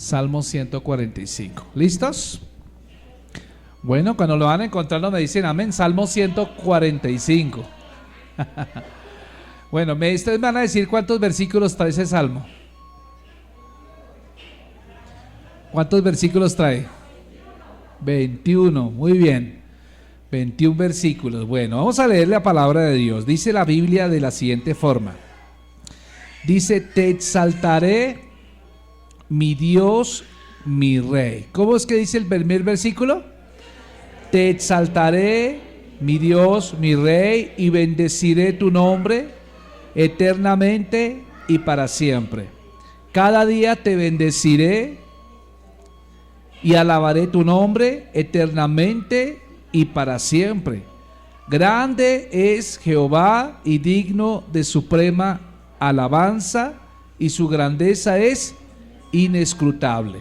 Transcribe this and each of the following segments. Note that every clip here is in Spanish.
Salmo 145. ¿Listos? Bueno, cuando lo van a encontrar no me dicen amén. Salmo 145. Bueno, ustedes van a decir cuántos versículos trae ese salmo. ¿Cuántos versículos trae? 21, muy bien. 21 versículos. Bueno, vamos a leer la palabra de Dios. Dice la Biblia de la siguiente forma. Dice: te exaltaré, mi Dios, mi Rey. ¿Cómo es que dice el primer versículo? Te exaltaré, mi Dios, mi Rey, y bendeciré tu nombre eternamente y para siempre. Cada día te bendeciré y alabaré tu nombre eternamente y para siempre. Grande es Jehová y digno de suprema alabanza, y su grandeza es inescrutable.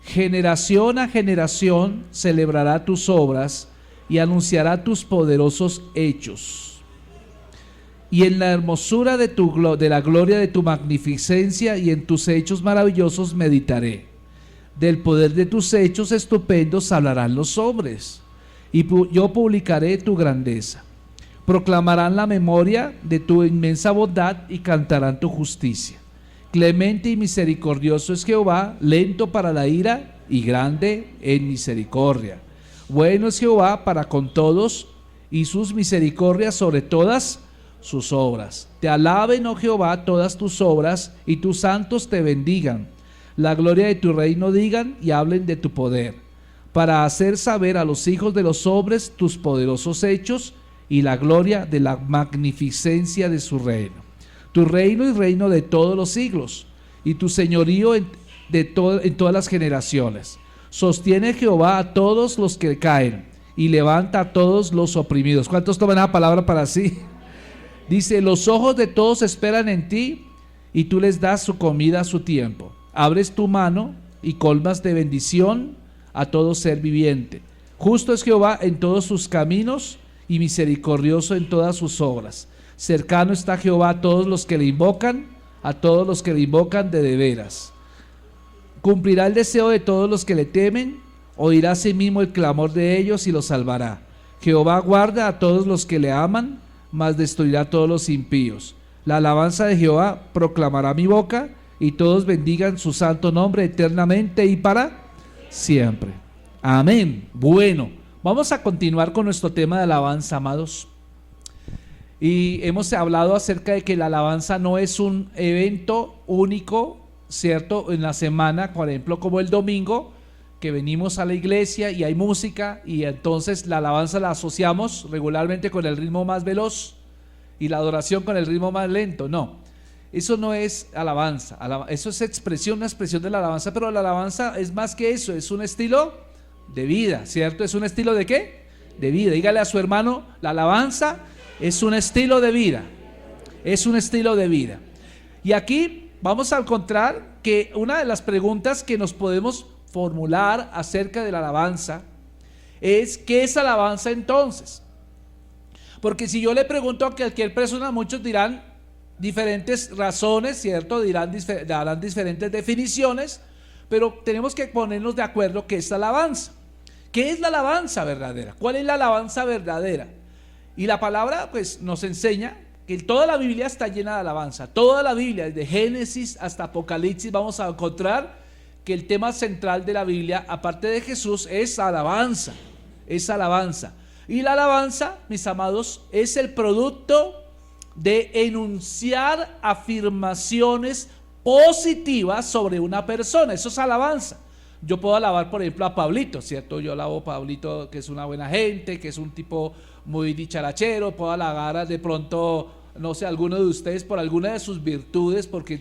Generación a generación celebrará tus obras y anunciará tus poderosos hechos. Y en la hermosura de la gloria de tu magnificencia y en tus hechos maravillosos meditaré. Del poder de tus hechos estupendos hablarán los hombres, y yo publicaré tu grandeza. Proclamarán la memoria de tu inmensa bondad y cantarán tu justicia. Clemente y misericordioso es Jehová, lento para la ira y grande en misericordia. Bueno es Jehová para con todos, y sus misericordias sobre todas sus obras. Te alaben, oh Jehová, todas tus obras, y tus santos te bendigan. La gloria de tu reino digan y hablen de tu poder, para hacer saber a los hijos de los hombres tus poderosos hechos y la gloria de la magnificencia de su reino. Tu reino y reino de todos los siglos, y tu señorío en todas las generaciones. Sostiene Jehová a todos los que caen y levanta a todos los oprimidos. ¿Cuántos toman la palabra para sí? Dice: los ojos de todos esperan en ti, y tú les das su comida a su tiempo. Abres tu mano y colmas de bendición a todo ser viviente. Justo es Jehová en todos sus caminos y misericordioso en todas sus obras. Cercano está Jehová a todos los que le invocan, a todos los que le invocan de veras. Cumplirá el deseo de todos los que le temen, oirá a sí mismo el clamor de ellos y los salvará. Jehová guarda a todos los que le aman, mas destruirá a todos los impíos. La alabanza de Jehová proclamará mi boca, y todos bendigan su santo nombre eternamente y para siempre. Amén. Bueno, vamos a continuar con nuestro tema de alabanza, amados. Y hemos hablado acerca de que la alabanza no es un evento único, ¿cierto? En la semana, por ejemplo, como el domingo, que venimos a la iglesia y hay música, y entonces la alabanza la asociamos regularmente con el ritmo más veloz y la adoración con el ritmo más lento. No, eso no es alabanza. Eso es una expresión de la alabanza, pero la alabanza es más que eso, es un estilo de vida, ¿cierto? ¿Es un estilo de qué? De vida. Dígale a su hermano: la alabanza es un estilo de vida. Es un estilo de vida. Y aquí vamos a encontrar que una de las preguntas que nos podemos formular acerca de la alabanza es: ¿qué es alabanza entonces? Porque si yo le pregunto a cualquier persona, muchos dirán diferentes razones, ¿cierto? Darán diferentes definiciones, pero tenemos que ponernos de acuerdo qué es alabanza. ¿Qué es la alabanza verdadera? ¿Cuál es la alabanza verdadera? Y la palabra pues nos enseña que toda la Biblia está llena de alabanza. Toda la Biblia, desde Génesis hasta Apocalipsis, vamos a encontrar que el tema central de la Biblia, aparte de Jesús, es alabanza. Es alabanza. Y la alabanza, mis amados, es el producto de enunciar afirmaciones positivas sobre una persona. Eso es alabanza. Yo puedo alabar, por ejemplo, a Pablito, ¿cierto? Yo alabo a Pablito, que es una buena gente, que es un tipo muy dicharachero. Puedo alabar de pronto, no sé, alguno de ustedes por alguna de sus virtudes, porque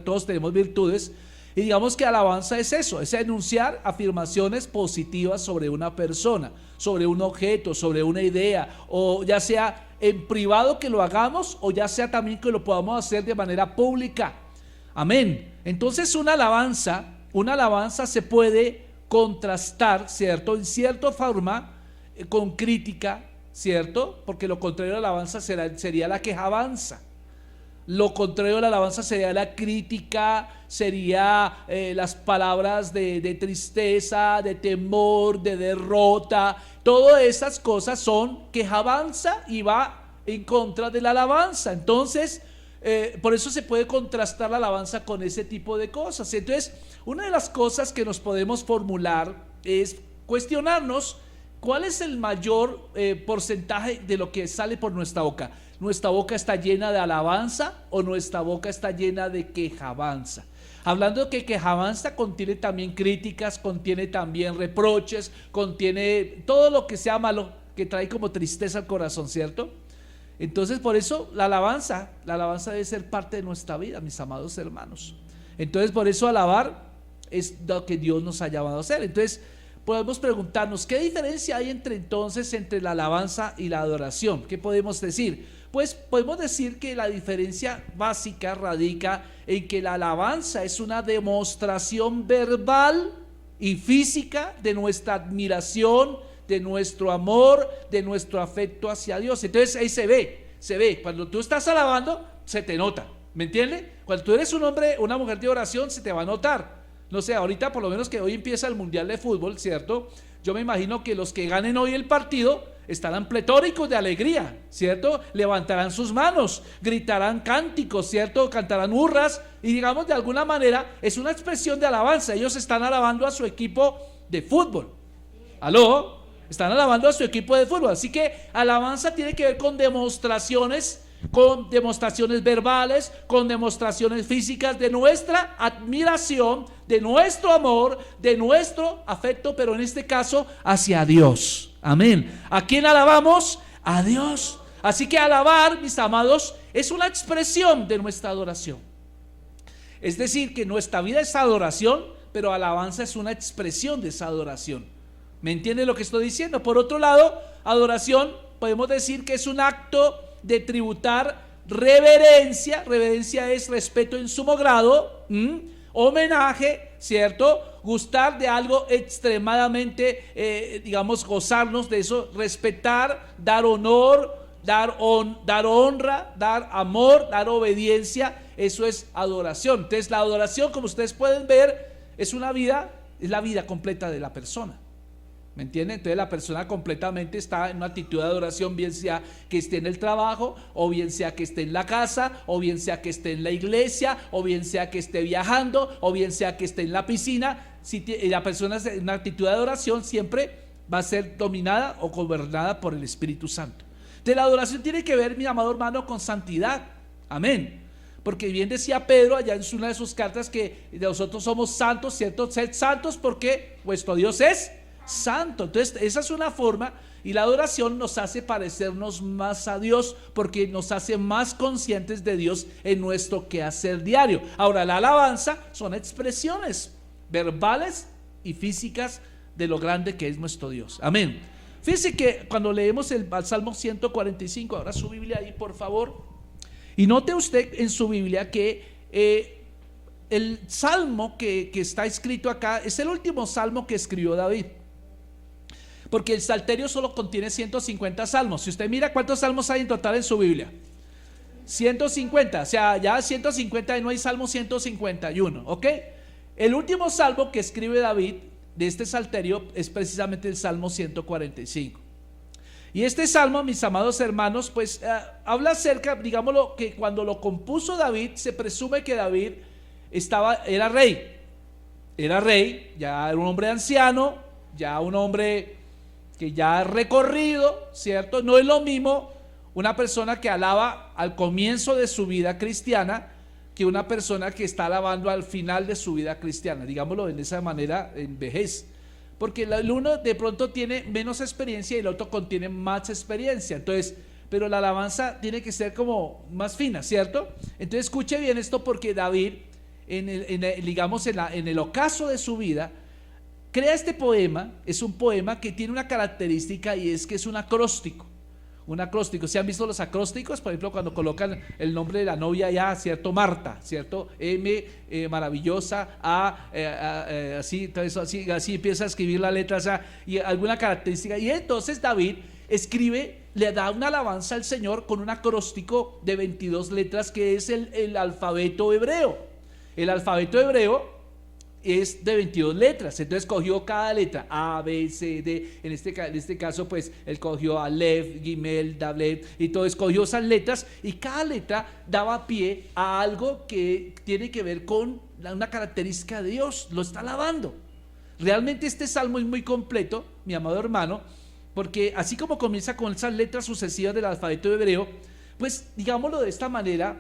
todos tenemos virtudes. Y digamos que alabanza es eso, es enunciar afirmaciones positivas sobre una persona, sobre un objeto, sobre una idea, o ya sea en privado que lo hagamos, o ya sea también que lo podamos hacer de manera pública. Amén. Entonces una alabanza se puede contrastar, ¿cierto? En cierta forma, con crítica, ¿cierto? Porque lo contrario a la alabanza sería la quejabanza. Lo contrario de la alabanza sería la crítica, sería las palabras de tristeza, de temor, de derrota. Todas esas cosas son quejabanza y va en contra de la alabanza. Entonces, por eso se puede contrastar la alabanza con ese tipo de cosas. Entonces, una de las cosas que nos podemos formular es cuestionarnos cuál es el mayor porcentaje de lo que sale por nuestra boca. ¿Nuestra boca está llena de alabanza o nuestra boca está llena de quejabanza? Hablando de que quejabanza contiene también críticas, contiene también reproches, contiene todo lo que sea malo, que trae como tristeza al corazón, ¿cierto? Entonces, por eso la alabanza debe ser parte de nuestra vida, mis amados hermanos. Entonces, por eso alabar es lo que Dios nos ha llamado a hacer. Entonces, podemos preguntarnos, ¿qué diferencia hay entre la alabanza y la adoración? ¿Qué podemos decir? Pues podemos decir que la diferencia básica radica en que la alabanza es una demostración verbal y física de nuestra admiración, de nuestro amor, de nuestro afecto hacia Dios. Entonces ahí se ve, cuando tú estás alabando, se te nota, ¿me entiendes? Cuando tú eres un hombre, una mujer de oración, se te va a notar. No sé, ahorita por lo menos que hoy empieza el Mundial de Fútbol, ¿cierto? Yo me imagino que los que ganen hoy el partido estarán pletóricos de alegría, ¿cierto? Levantarán sus manos, gritarán cánticos, ¿cierto? Cantarán hurras y digamos de alguna manera es una expresión de alabanza. Ellos están alabando a su equipo de fútbol. ¿Aló? Están alabando a su equipo de fútbol. Así que alabanza tiene que ver con demostraciones verbales, con demostraciones físicas de nuestra admiración, de nuestro amor, de nuestro afecto, pero en este caso hacia Dios. Amén. ¿A quién alabamos? A Dios. Así que alabar, mis amados, es una expresión de nuestra adoración. Es decir, que nuestra vida es adoración, pero alabanza es una expresión de esa adoración. ¿Me entiende lo que estoy diciendo? Por otro lado, adoración podemos decir que es un acto de tributar reverencia. Reverencia es respeto en sumo grado, homenaje, ¿cierto? Gustar de algo extremadamente, digamos, gozarnos de eso, respetar, dar honor, dar honra, dar amor, dar obediencia. Eso es adoración. Entonces la adoración, como ustedes pueden ver, es la vida completa de la persona. ¿Me entienden? Entonces la persona completamente está en una actitud de adoración, bien sea que esté en el trabajo, o bien sea que esté en la casa, o bien sea que esté en la iglesia, o bien sea que esté viajando, o bien sea que esté en la piscina. Si la persona en una actitud de adoración siempre va a ser dominada o gobernada por el Espíritu Santo. Entonces la adoración tiene que ver, mi amado hermano, con santidad. Amén. Porque bien decía Pedro allá en una de sus cartas que nosotros somos santos, ¿cierto? Sed santos porque vuestro Dios es santo. Entonces esa es una forma, y la adoración nos hace parecernos más a Dios porque nos hace más conscientes de Dios en nuestro quehacer diario. Ahora, la alabanza son expresiones verbales y físicas de lo grande que es nuestro Dios. Amén. Fíjense que cuando leemos el Salmo 145, ahora su Biblia ahí por favor, y note usted en su Biblia que el salmo que está escrito acá es el último salmo que escribió David. Porque el Salterio solo contiene 150 salmos. Si usted mira cuántos salmos hay en total en su Biblia, 150, o sea, ya 150 y no hay salmo 151, ¿ok? El último salmo que escribe David de este Salterio es precisamente el Salmo 145. Y este salmo, mis amados hermanos, pues habla acerca, digámoslo, que cuando lo compuso David, se presume que David era rey, ya era un hombre anciano, ya un hombre que ya ha recorrido, ¿cierto? No es lo mismo una persona que alaba al comienzo de su vida cristiana que una persona que está alabando al final de su vida cristiana, digámoslo de esa manera, en vejez. Porque el uno de pronto tiene menos experiencia y el otro contiene más experiencia. Entonces, pero la alabanza tiene que ser como más fina, ¿cierto? Entonces escuche bien esto, porque David, en el ocaso de su vida, crea este poema. Es un poema que tiene una característica, y es que es un acróstico. Un acróstico. ¿Se han visto los acrósticos? Por ejemplo, cuando colocan el nombre de la novia ya, ¿cierto? Marta, ¿cierto? M, maravillosa, A, así, entonces así empieza a escribir la letra, o sea, y alguna característica. Y entonces David escribe, le da una alabanza al Señor con un acróstico de 22 letras que es el alfabeto hebreo. El alfabeto hebreo es de 22 letras, entonces cogió cada letra, A, B, C, D, en este caso pues él cogió Aleph, Gimel, Dalet, y todo, escogió esas letras, y cada letra daba pie a algo que tiene que ver con una característica de Dios, lo está alabando. Realmente este salmo es muy completo, mi amado hermano, porque así como comienza con esas letras sucesivas del alfabeto hebreo, pues digámoslo de esta manera,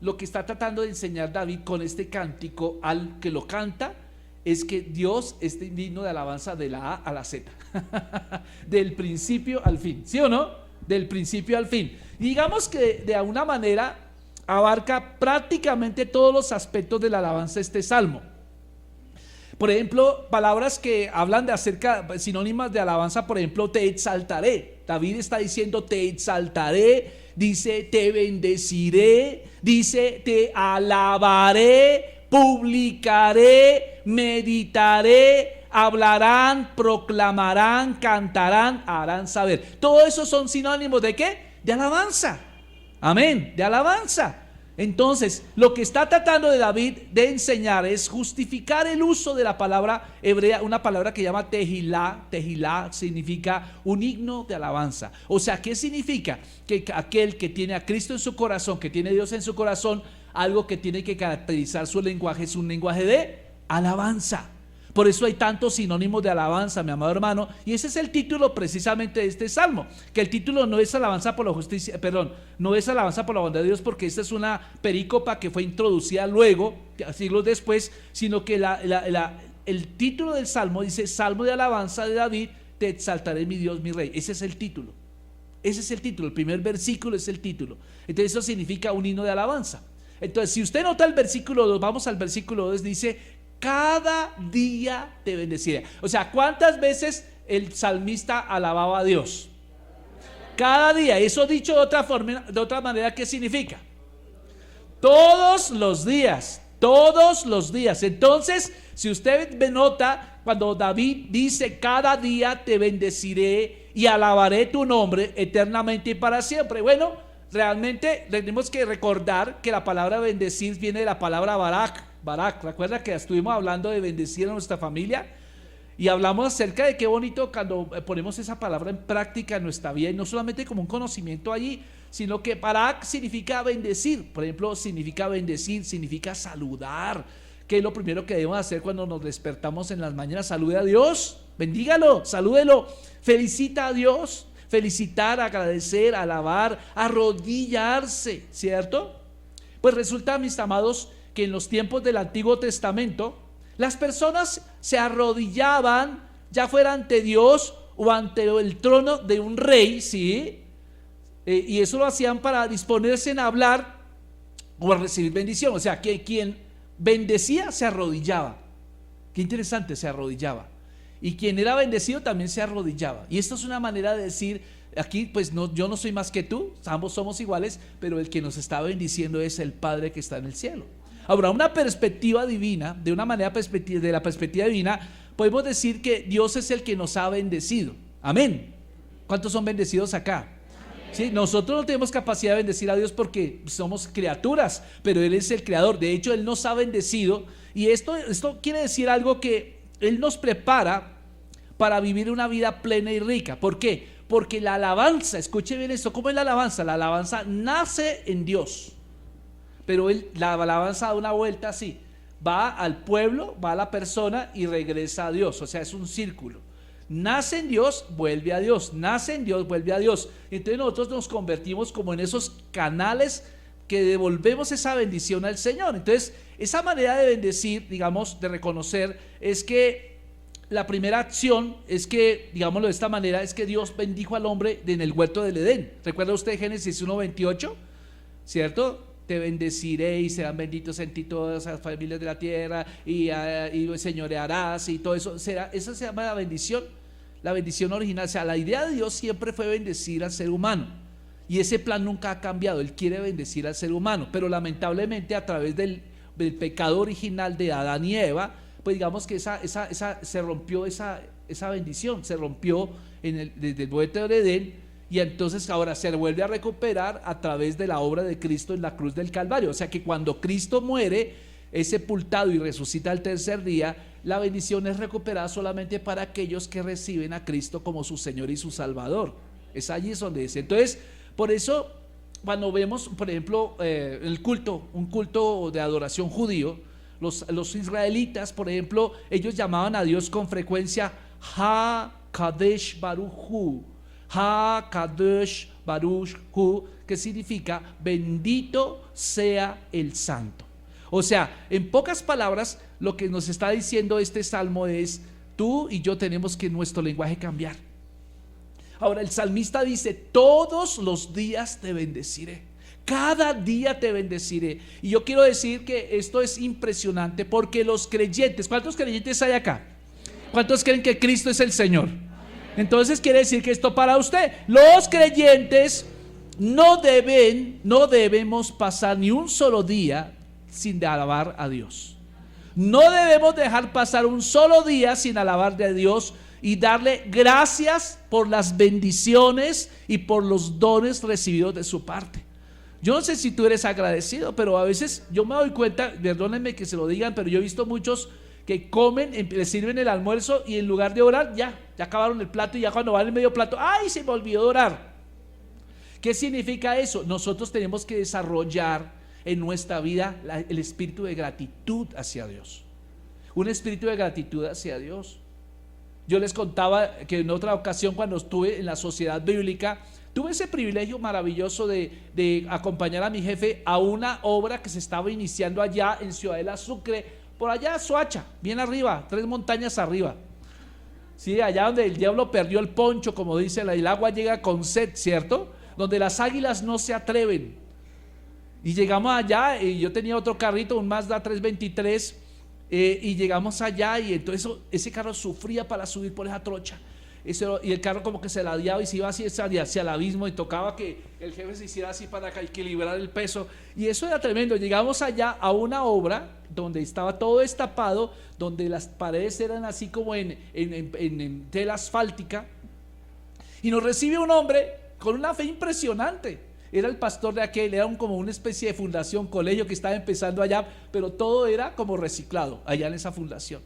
lo que está tratando de enseñar David con este cántico al que lo canta es que Dios es digno de alabanza de la A a la Z, del principio al fin, ¿sí o no? Del principio al fin. Y digamos que de alguna manera abarca prácticamente todos los aspectos de la alabanza este salmo. Por ejemplo, palabras que hablan de acerca, sinónimas de alabanza, por ejemplo, te exaltaré. David está diciendo te exaltaré, dice te bendeciré, dice te alabaré, publicaré, meditaré, hablarán, proclamarán, cantarán, harán saber. Todo eso son sinónimos ¿de qué? De alabanza. Amén, de alabanza. Entonces, lo que está tratando de David de enseñar es justificar el uso de la palabra hebrea, una palabra que llama tehilá. Tehilá significa un himno de alabanza. O sea, ¿qué significa? Que aquel que tiene a Cristo en su corazón, que tiene a Dios en su corazón, algo que tiene que caracterizar su lenguaje es un lenguaje de alabanza. Por eso hay tantos sinónimos de alabanza, mi amado hermano, y ese es el título precisamente de este salmo, que el título no es alabanza por la justicia, no es alabanza por la bondad de Dios, porque esta es una perícopa que fue introducida luego, siglos después, sino que el título del salmo dice, salmo de alabanza de David, te exaltaré mi Dios, mi rey. Ese es el título, el primer versículo es el título. Entonces eso significa un himno de alabanza. Entonces si usted nota el versículo 2, vamos al versículo 2, dice, cada día te bendeciré. O sea, ¿cuántas veces el salmista alababa a Dios? Cada día. Eso dicho de otra manera, ¿qué significa? Todos los días, todos los días. Entonces, si usted nota, cuando David dice, cada día te bendeciré y alabaré tu nombre eternamente y para siempre. Bueno, realmente tenemos que recordar que la palabra bendecir viene de la palabra Barak, recuerda que estuvimos hablando de bendecir a nuestra familia y hablamos acerca de qué bonito cuando ponemos esa palabra en práctica en nuestra vida, y no solamente como un conocimiento allí, sino que Barak significa bendecir. Por ejemplo, significa bendecir, significa saludar, que es lo primero que debemos hacer cuando nos despertamos en las mañanas. Salude a Dios, bendígalo, salúdelo, felicita a Dios, felicitar, agradecer, alabar, arrodillarse, ¿cierto? Pues resulta, mis amados, que en los tiempos del Antiguo Testamento las personas se arrodillaban, ya fuera ante Dios o ante el trono de un rey, ¿sí? Y eso lo hacían para disponerse en hablar o a recibir bendición. O sea, que quien bendecía se arrodillaba. Qué interesante, se arrodillaba. Y quien era bendecido también se arrodillaba. Y esto es una manera de decir, aquí pues no, yo no soy más que tú, ambos somos iguales, pero el que nos está bendiciendo es el Padre que está en el cielo. Ahora, una perspectiva divina, de la perspectiva divina, podemos decir que Dios es el que nos ha bendecido. Amén. ¿Cuántos son bendecidos acá? ¿Sí? Nosotros no tenemos capacidad de bendecir a Dios porque somos criaturas, pero Él es el creador. De hecho, Él nos ha bendecido, y esto quiere decir algo, que Él nos prepara para vivir una vida plena y rica. ¿Por qué? Porque la alabanza, escuche bien esto, ¿cómo es la alabanza? La alabanza nace en Dios. Pero la alabanza da una vuelta así, va al pueblo, va a la persona y regresa a Dios. O sea, es un círculo. Nace en Dios, vuelve a Dios, nace en Dios, vuelve a Dios. Entonces nosotros nos convertimos como en esos canales que devolvemos esa bendición al Señor. Entonces esa manera de bendecir, digamos, de reconocer, es que la primera acción es que, digámoslo de esta manera, es que Dios bendijo al hombre en el huerto del Edén. ¿Recuerda usted Génesis 1:28? ¿Cierto? Te bendeciré y serán benditos en ti todas las familias de la tierra, y señorearás y todo eso. Esa se llama la bendición original. O sea, la idea de Dios siempre fue bendecir al ser humano, y ese plan nunca ha cambiado. Él quiere bendecir al ser humano, pero lamentablemente a través del pecado original de Adán y Eva, pues digamos que se rompió esa bendición, se rompió desde el huerto del Edén. y entonces ahora se vuelve a recuperar a través de la obra de Cristo en la cruz del Calvario. O sea que cuando Cristo muere, es sepultado y resucita al tercer día, la bendición es recuperada solamente para aquellos que reciben a Cristo como su Señor y su Salvador. Es allí es donde es. Entonces, por eso, cuando vemos, por ejemplo, el culto, un culto de adoración judío, los israelitas, por ejemplo, ellos llamaban a Dios con frecuencia Ha-Kadesh Baruch-Hu, Ha-Kadesh Baruch-Hu, que significa bendito sea el santo. O sea, en pocas palabras, lo que nos está diciendo este salmo es: tú y yo tenemos que nuestro lenguaje cambiar. Ahora el salmista dice: todos los días te bendeciré. Cada día te bendeciré. Y yo quiero decir que esto es impresionante, porque los creyentes, ¿cuántos creyentes hay acá? ¿Cuántos creen que Cristo es el Señor? Entonces quiere decir que esto para usted, los creyentes no debemos pasar ni un solo día sin alabar a Dios. No debemos dejar pasar un solo día sin alabar a Dios y darle gracias por las bendiciones y por los dones recibidos de su parte. Yo no sé si tú eres agradecido, pero a veces yo me doy cuenta, perdónenme que se lo digan, pero yo he visto muchos que comen, les sirven el almuerzo y en lugar de orar, ya acabaron el plato, y ya cuando van el medio plato, ¡ay, se me olvidó de orar! ¿Qué significa eso? Nosotros tenemos que desarrollar en nuestra vida el espíritu de gratitud hacia Dios. Un espíritu de gratitud hacia Dios. Yo les contaba que en otra ocasión, cuando estuve en la sociedad bíblica, tuve ese privilegio maravilloso de acompañar a mi jefe a una obra que se estaba iniciando allá en Ciudadela Sucre, por allá Soacha, bien arriba, 3 montañas arriba. Sí, allá donde el diablo perdió el poncho, como dice, el agua llega con sed, ¿cierto? Donde las águilas no se atreven. Y llegamos allá, y yo tenía otro carrito, un Mazda 323, y llegamos allá, y entonces ese carro sufría para subir por esa trocha. Y el carro como que se ladeaba y se iba así hacia el abismo, y tocaba que el jefe se hiciera así para equilibrar el peso, y eso era tremendo. Llegamos allá a una obra donde estaba todo destapado, donde las paredes eran así como en tela asfáltica, y nos recibe un hombre con una fe impresionante. Era el pastor de aquel, era como una especie de fundación, colegio que estaba empezando allá, pero todo era como reciclado allá en esa fundación.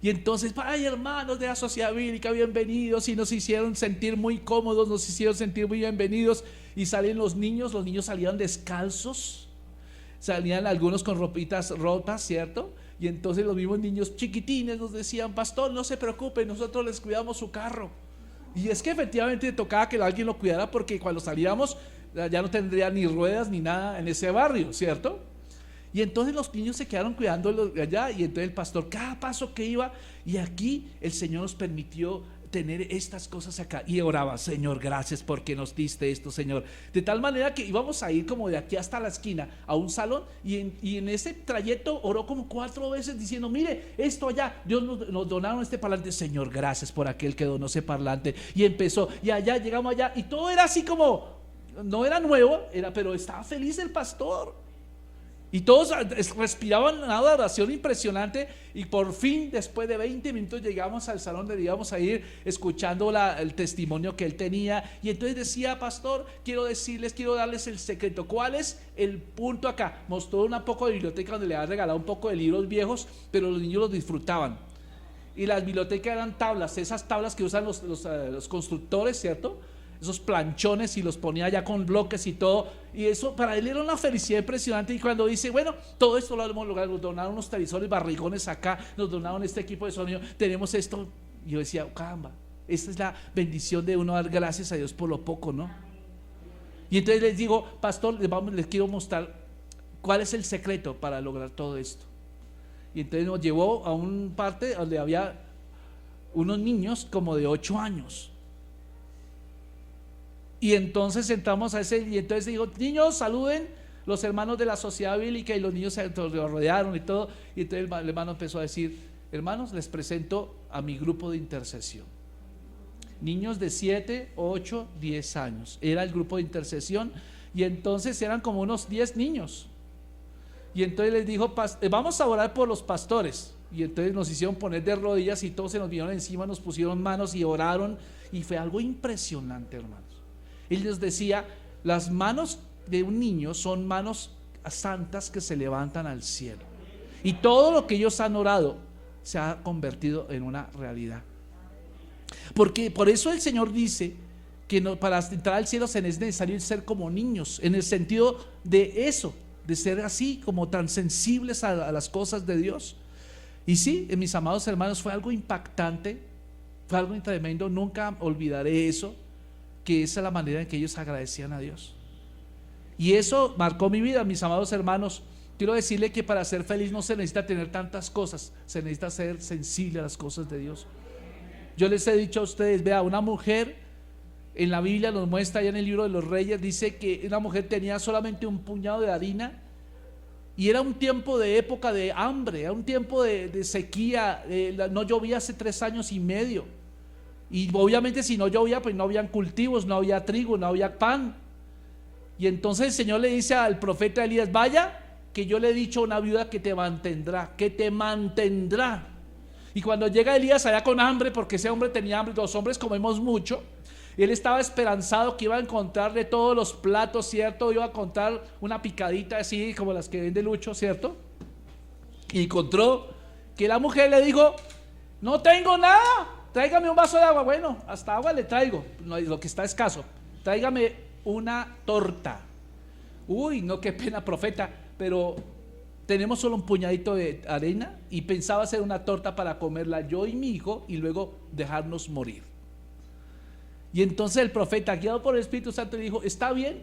Y entonces, ay, hermanos de la sociedad bíblica, bienvenidos, y nos hicieron sentir muy cómodos, nos hicieron sentir muy bienvenidos. Y salen los niños salían descalzos, salían algunos con ropitas rotas, ¿cierto? Y entonces los mismos niños chiquitines nos decían: pastor, no se preocupe, nosotros les cuidamos su carro. Y es que efectivamente tocaba que alguien lo cuidara, porque cuando salíamos ya no tendría ni ruedas ni nada en ese barrio, ¿cierto? Y entonces los niños se quedaron cuidándolo allá, y entonces el pastor, cada paso que iba, y aquí el Señor nos permitió tener estas cosas acá, y oraba: Señor, gracias porque nos diste esto, Señor. De tal manera que íbamos a ir como de aquí hasta la esquina a un salón, y en ese trayecto oró como 4 veces diciendo: mire, esto allá, Dios nos donaron este parlante, Señor, gracias por aquel que donó ese parlante. Y empezó, y allá llegamos allá, y todo era así como, no era nuevo, pero estaba feliz el pastor. Y todos respiraban una adoración impresionante, y por fin, después de 20 minutos, llegamos al salón donde íbamos a ir, escuchando el testimonio que él tenía. Y entonces decía: pastor, quiero darles el secreto. ¿Cuál es el punto acá? Mostró una poco de biblioteca donde le había regalado un poco de libros viejos, pero los niños los disfrutaban. Y las bibliotecas eran tablas, esas tablas que usan los constructores, ¿cierto? Esos planchones, y los ponía ya con bloques y todo, y eso para él era una felicidad impresionante. Y cuando dice: bueno, todo esto lo hemos logrado, nos donaron unos televisores barrigones acá, nos donaron este equipo de sonido, tenemos esto, yo decía: caramba, esta es la bendición de uno, dar gracias a Dios por lo poco, ¿no? Y entonces les digo: pastor, les quiero mostrar cuál es el secreto para lograr todo esto. Y entonces nos llevó a un parte donde había unos niños como de 8 años. Y entonces entramos a ese, y entonces dijo: niños, saluden los hermanos de la sociedad bíblica, y los niños se lo rodearon y todo. Y entonces el hermano empezó a decir: hermanos, les presento a mi grupo de intercesión. Niños de 7, 8, 10 años. Era el grupo de intercesión, y entonces eran como unos 10 niños. Y entonces les dijo: vamos a orar por los pastores. Y entonces nos hicieron poner de rodillas, y todos se nos vinieron encima, nos pusieron manos y oraron, y fue algo impresionante, hermanos. Él les decía, las manos de un niño son manos santas que se levantan al cielo. Y todo lo que ellos han orado se ha convertido en una realidad. Porque por eso el Señor dice que no, para entrar al cielo es necesario ser como niños, en el sentido de eso, de ser así, como tan sensibles a las cosas de Dios. Y sí, mis amados hermanos, fue algo impactante, fue algo tremendo. Nunca olvidaré eso, que esa es la manera en que ellos agradecían a Dios. Y eso marcó mi vida, mis amados hermanos. Quiero decirle que para ser feliz no se necesita tener tantas cosas, se necesita ser sensible a las cosas de Dios. Yo les he dicho a ustedes, vea, una mujer en la Biblia nos muestra, allá en el libro de los Reyes, dice que una mujer tenía solamente un puñado de harina, y era un tiempo de época de hambre, era un tiempo de sequía, no llovía hace 3 años y medio, y obviamente si no llovía pues no habían cultivos, no había trigo, no había pan. Y entonces el Señor le dice al profeta Elías, vaya, que yo le he dicho a una viuda que te mantendrá, que te mantendrá. Y cuando llega Elías allá con hambre, porque ese hombre tenía hambre, los hombres comemos mucho, él estaba esperanzado que iba a encontrarle todos los platos, ¿cierto? Iba a encontrar una picadita así como las que vende Lucho, ¿cierto? Y encontró que la mujer le dijo, no tengo nada, tráigame un vaso de agua. Bueno, hasta agua le traigo, no, lo que está escaso, tráigame una torta. Uy, no, qué pena, profeta, pero tenemos solo un puñadito de arena y pensaba hacer una torta para comerla yo y mi hijo y luego dejarnos morir. Y entonces el profeta, guiado por el Espíritu Santo, le dijo, está bien,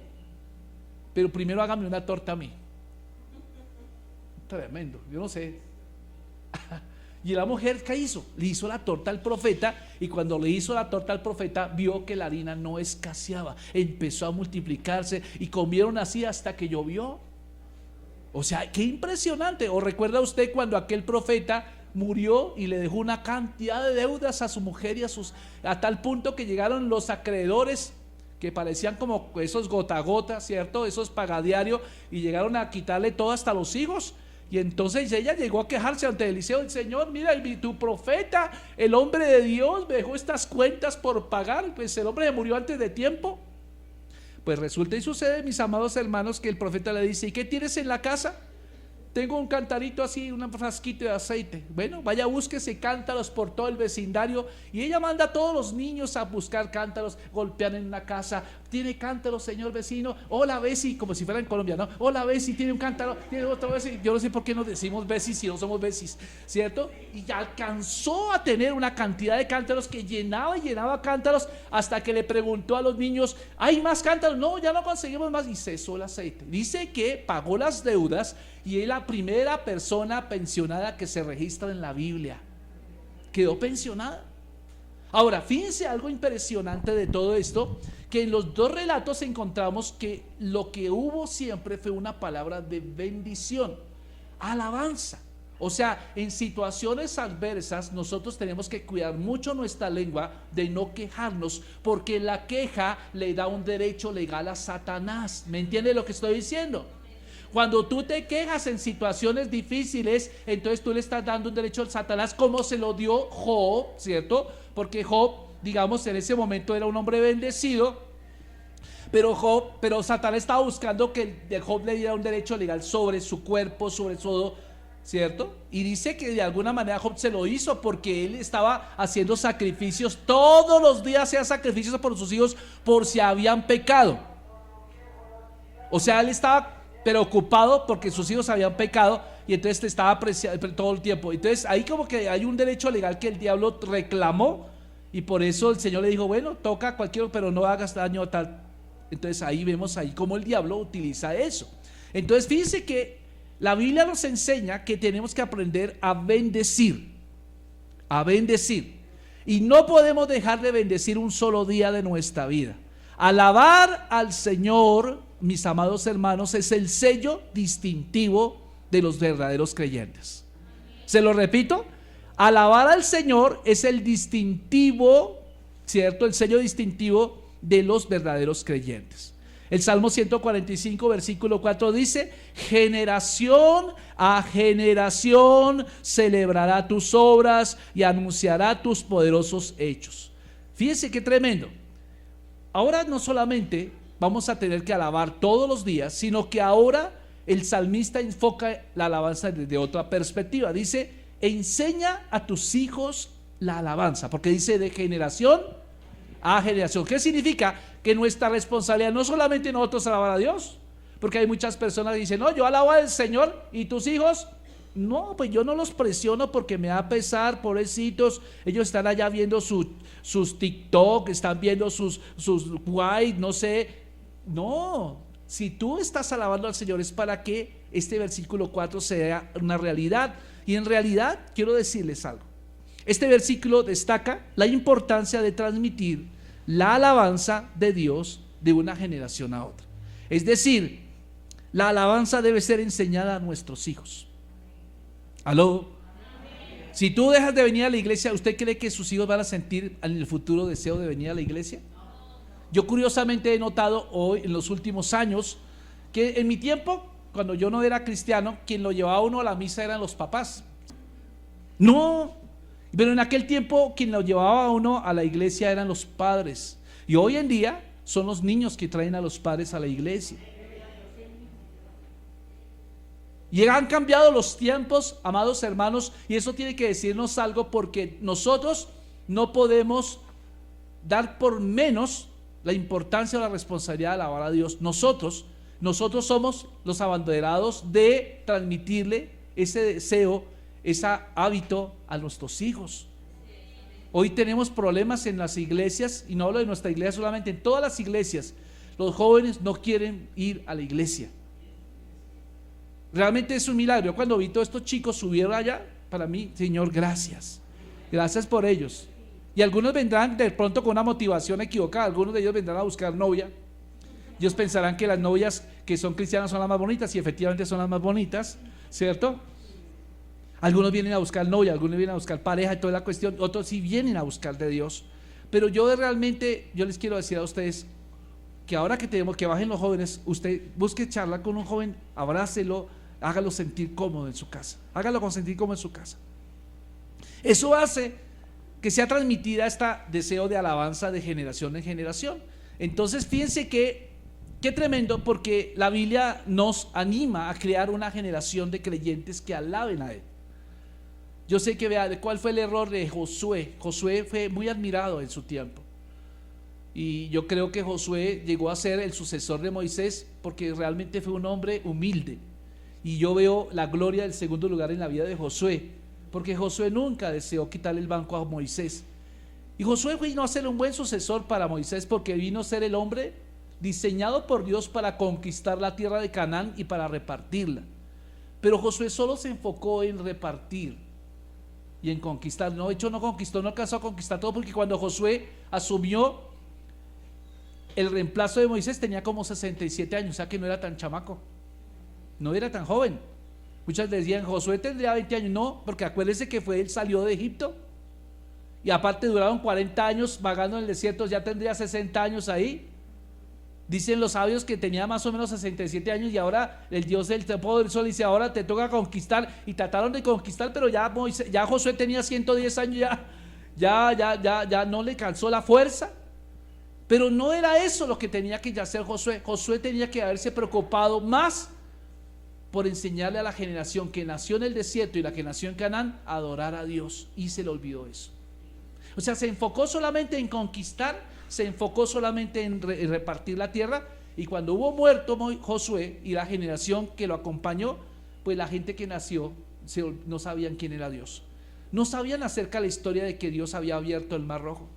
pero primero hágame una torta a mí. Tremendo, yo no sé. Y la mujer, ¿qué hizo? Le hizo la torta al profeta, y cuando le hizo la torta al profeta vio que la harina no escaseaba, empezó a multiplicarse y comieron así hasta que llovió. O sea, qué impresionante. ¿O recuerda usted cuando aquel profeta murió y le dejó una cantidad de deudas a su mujer y a tal punto que llegaron los acreedores que parecían como esos gota a gota, ¿cierto? Esos pagadiarios, y llegaron a quitarle todo hasta los hijos. Y entonces ella llegó a quejarse ante Eliseo, el Señor, mira, tu profeta, el hombre de Dios, me dejó estas cuentas por pagar, pues el hombre murió antes de tiempo. Pues resulta y sucede, mis amados hermanos, que el profeta le dice, ¿y qué tienes en la casa? Tengo un cantarito así, un frasquito de aceite. Bueno, vaya, búsquese cántaros por todo el vecindario. Y ella manda a todos los niños a buscar cántaros. Golpean en una casa, tiene cántaros, señor vecino. Hola, Besi, como si fuera en Colombia, ¿no? Hola, Besi, tiene un cántaro, tiene otro Besi. Yo no sé por qué nos decimos Besi si no somos Besis, ¿cierto? Y alcanzó a tener una cantidad de cántaros que llenaba y llenaba cántaros, hasta que le preguntó a los niños, ¿hay más cántaros? No, ya no conseguimos más. Y cesó el aceite. Dice que pagó las deudas, y es la primera persona pensionada que se registra en la Biblia. Quedó pensionada. Ahora, fíjense algo impresionante de todo esto, que en los dos relatos encontramos que lo que hubo siempre fue una palabra de bendición, alabanza. O sea, en situaciones adversas nosotros tenemos que cuidar mucho nuestra lengua de no quejarnos, porque la queja le da un derecho legal a Satanás. ¿Me entiende lo que estoy diciendo? Cuando tú te quejas en situaciones difíciles, entonces tú le estás dando un derecho al Satanás, como se lo dio Job, ¿cierto? Porque Job, digamos, en ese momento era un hombre bendecido, pero Satanás estaba buscando que Job le diera un derecho legal sobre su cuerpo, sobre todo, ¿cierto? Y dice que de alguna manera Job se lo hizo, porque él estaba haciendo sacrificios, todos los días hacía sacrificios por sus hijos por si habían pecado. O sea, él estaba preocupado porque sus hijos habían pecado, y entonces te estaba apreciando todo el tiempo. Entonces ahí como que hay un derecho legal que el diablo reclamó, y por eso el Señor le dijo, bueno, toca cualquiera, pero no hagas daño a tal. Entonces ahí vemos ahí cómo el diablo utiliza eso. Entonces fíjense que la Biblia nos enseña que tenemos que aprender a bendecir, y no podemos dejar de bendecir un solo día de nuestra vida. Alabar al Señor, mis amados hermanos, es el sello distintivo de los verdaderos creyentes. Se lo repito, alabar al Señor es el distintivo, ¿cierto? El sello distintivo de los verdaderos creyentes. El Salmo 145, versículo 4 dice, generación a generación celebrará tus obras y anunciará tus poderosos hechos. Fíjense qué tremendo. ahora no solamente vamos a tener que alabar todos los días, sino que ahora el salmista enfoca la alabanza desde otra perspectiva. Dice, enseña a tus hijos la alabanza, porque dice de generación a generación. ¿Qué significa? Que nuestra responsabilidad no solamente nosotros alabar a Dios, porque hay muchas personas que dicen, no, yo alabo al Señor y tus hijos, no, pues yo no los presiono porque me da pesar, pobrecitos, ellos están allá viendo sus TikTok, están viendo sus guay, no sé, no, si tú estás alabando al Señor es para que este versículo 4 sea una realidad. Y en realidad quiero decirles algo, este versículo destaca la importancia de transmitir la alabanza de Dios de una generación a otra. Es decir, la alabanza debe ser enseñada a nuestros hijos. ¿Aló? Si tú dejas de venir a la iglesia, ¿usted cree que sus hijos van a sentir en el futuro deseo de venir a la iglesia? Yo curiosamente he notado hoy, en los últimos años, que en mi tiempo, cuando yo no era cristiano, quien lo llevaba a uno a la misa eran los papás. No, pero en aquel tiempo quien lo llevaba a uno a la iglesia eran los padres. Y hoy en día son los niños que traen a los padres a la iglesia. Y han cambiado los tiempos, amados hermanos, y eso tiene que decirnos algo, porque nosotros no podemos dar por menos la importancia o la responsabilidad de alabar a Dios. Nosotros somos los abanderados de transmitirle ese deseo, ese hábito a nuestros hijos. Hoy tenemos problemas en las iglesias, y no hablo de nuestra iglesia solamente, en todas las iglesias, los jóvenes no quieren ir a la iglesia. Realmente es un milagro. Cuando vi todos estos chicos subir allá, para mí, Señor, gracias por ellos. Y algunos vendrán de pronto con una motivación equivocada. Algunos de ellos vendrán a buscar novia. Ellos pensarán que las novias que son cristianas son las más bonitas, y efectivamente son las más bonitas, ¿cierto? Algunos vienen a buscar novia, algunos vienen a buscar pareja y toda la cuestión. Otros sí vienen a buscar de Dios. Pero yo les quiero decir a ustedes que ahora que tenemos que bajen los jóvenes, usted busque charlar con un joven, abrácelo, hágalo sentir cómodo en su casa, hágalo sentir cómodo en su casa. Eso hace que sea transmitida este deseo de alabanza de generación en generación. Entonces fíjense qué tremendo, porque la Biblia nos anima a crear una generación de creyentes que alaben a Él. Yo sé que vea cuál fue el error de Josué. Josué fue muy admirado en su tiempo, y yo creo que Josué llegó a ser el sucesor de Moisés porque realmente fue un hombre humilde. Y yo veo la gloria del segundo lugar en la vida de Josué, porque Josué nunca deseó quitarle el banco a Moisés. Y Josué vino a ser un buen sucesor para Moisés, porque vino a ser el hombre diseñado por Dios para conquistar la tierra de Canaán y para repartirla. Pero Josué solo se enfocó en repartir y en conquistar. No, de hecho no conquistó, no alcanzó a conquistar todo, porque cuando Josué asumió el reemplazo de Moisés tenía como 67 años, o sea que no era tan chamaco, no era tan joven. Muchas decían, Josué tendría 20 años, no, porque acuérdense que él salió de Egipto, y aparte duraron 40 años vagando en el desierto, ya tendría 60 años ahí. Dicen los sabios que tenía más o menos 67 años, y ahora el Dios del Todopoderoso dice, ahora te toca conquistar. Y trataron de conquistar, pero ya Josué tenía 110 años, ya no le cansó la fuerza. Pero no era eso lo que tenía que hacer Josué. Josué tenía que haberse preocupado más por enseñarle a la generación que nació en el desierto y la que nació en Canaán a adorar a Dios, y se le olvidó eso. O sea, se enfocó solamente en conquistar, se enfocó solamente en repartir la tierra, y cuando hubo muerto Josué y la generación que lo acompañó, pues la gente que nació no sabían quién era Dios, no sabían acerca de la historia de que Dios había abierto el Mar Rojo.